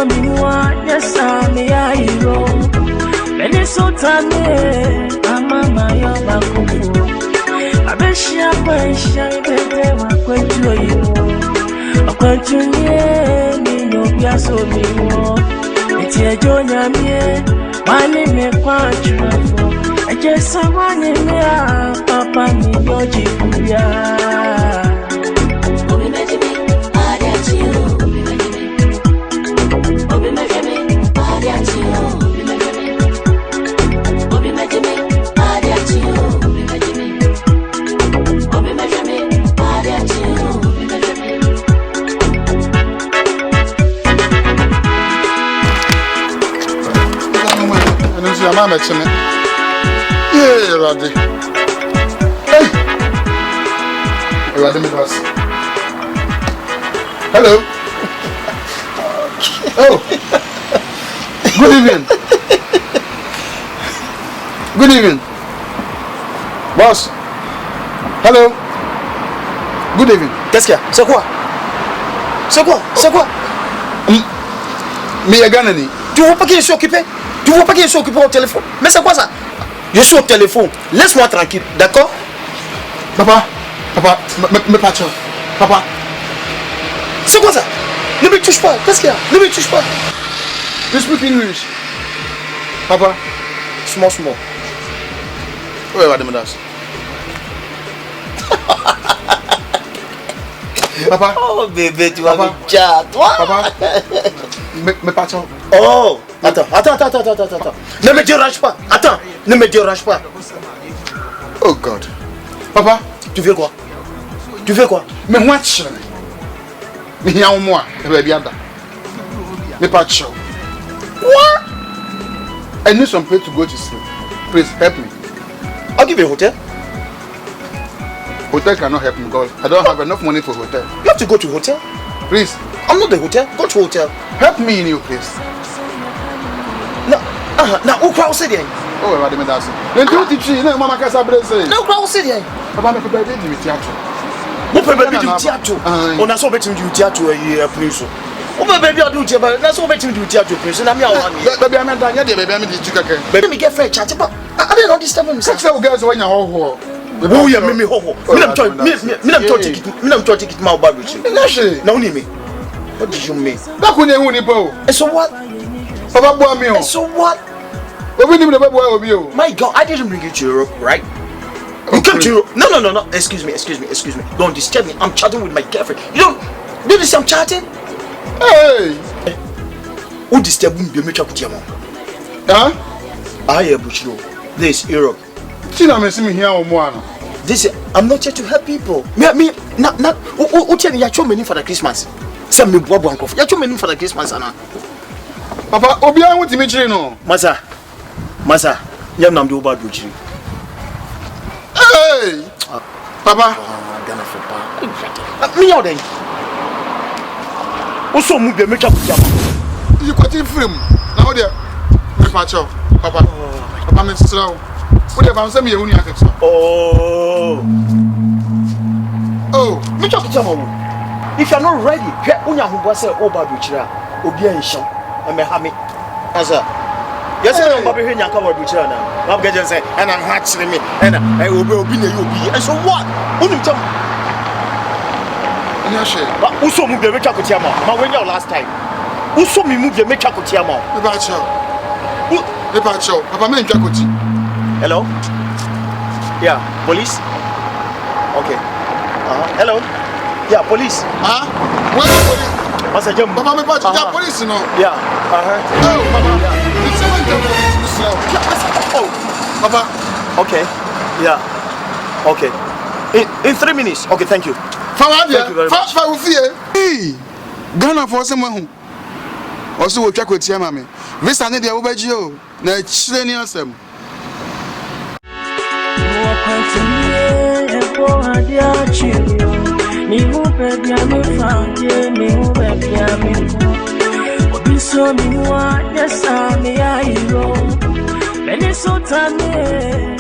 so me wa yes me airo. Many so tame mama yo bakufu. Abeshia kwensha ibete wa kwetu yo. Akwetu nye mi no bia so mi wo. Eti ejo nyamie mani me kwa churafo. Eje sawani me a papa mi yo jikuya. Mama to me. Yeah, Roddy. Hey. Roddy, me boss. Hello. Oh. Good evening. Good evening. Boss. Hello. Good evening. Qu'est-ce qu'il y a? C'est quoi? C'est quoi? C'est quoi? Mais il y a gagné. Tu vois pas qu'il est occupé? Tu vois pas qu'il est occupé au téléphone? Mais c'est quoi ça? Je suis au téléphone. Laisse-moi tranquille, d'accord? Papa, me patron. Papa. C'est quoi ça? Ne me touche pas. Qu'est-ce qu'il y a? Ne me touche pas. You speak English. Papa. Small. Where are the mothers? Papa. Oh bébé, tu vas me dire, toi. Papa. Me patron. Oh, attends. Ne me dérange pas. Attends, ne me dérange pas. Oh God. Papa. Tu veux quoi? Me watch. Me hear moi. Baby Ada. Me patron. What? I need some place to go to sleep. Please help me. I'll give you a hotel. Hotel cannot help me because I don't have enough money for hotel. You have to go to hotel. Please. I'm not the hotel. Go to hotel. Help me in your place. Now, who crowd say there? Oh, what am I saying? Then do the tree. No, Mama Casa say. No crowd say there. Papa, me prepare the theatre. Who prepare the theatre? On a so better to theatre a place. Who baby I do theatre? That's so better to theatre place. And I'm your one. Baby, I'm done. Yeah, baby, I'm the chicken. Baby, me get fair chat. But I didn't understand him. Six girls when you're all. Oh yeah, me ho. Me am trying to my barbecue. Now me. What did you mean? That couldn't even go. And so what? Papa boy me. And so what? My God, I didn't bring you to Europe, right? You came to Europe. No. Excuse me. Don't disturb me. I'm chatting with my girlfriend. You don't do this. I'm chatting. Hey. Who disturb me? Be chat with your mom. Huh? I am Bushiro. This is Europe. This is, I'm not here to help people. Me, not. Who tell me you show me for the Christmas? Send me boy bank. You show me for the Christmas, Anna. Papa, Obian with me, no. Masa, yam nam do bad Bushiro. Hey, Papa. Gonna for me out then. Also, move your make up with you. You got him film. Now, there. Papa. Papa, Mr. Slow. Whatever, send me a union. Oh, me talk to you. If you're not ready, Unya who was a Oba Buchra, Obia and Shaw, and Mahami. Answer. Yes, I'm Bobby Henya covered Buchra now. I'm getting say, and I'm hatching me, and I will be a UB. And so what? Wouldn't tell me. But who saw me the Mecha Kutiama? My when your last time. Who saw me move the Mecha Kutiama? The Pacho, Papa Men Jacuti. Hello? Yeah, police? Okay. Hello? Yeah, police. Where is police? What's a jump? Papa, me police, no? Yeah. Oh, Papa. It's someone Oh, Papa. Okay. Yeah. Okay. In 3 minutes. Okay, thank you. Thank you very much. Hey, Ghana for someone. Also, we check with your mammy. Visa need the Obagio. Na chileni asem. So me wa yes me airo. Many so tame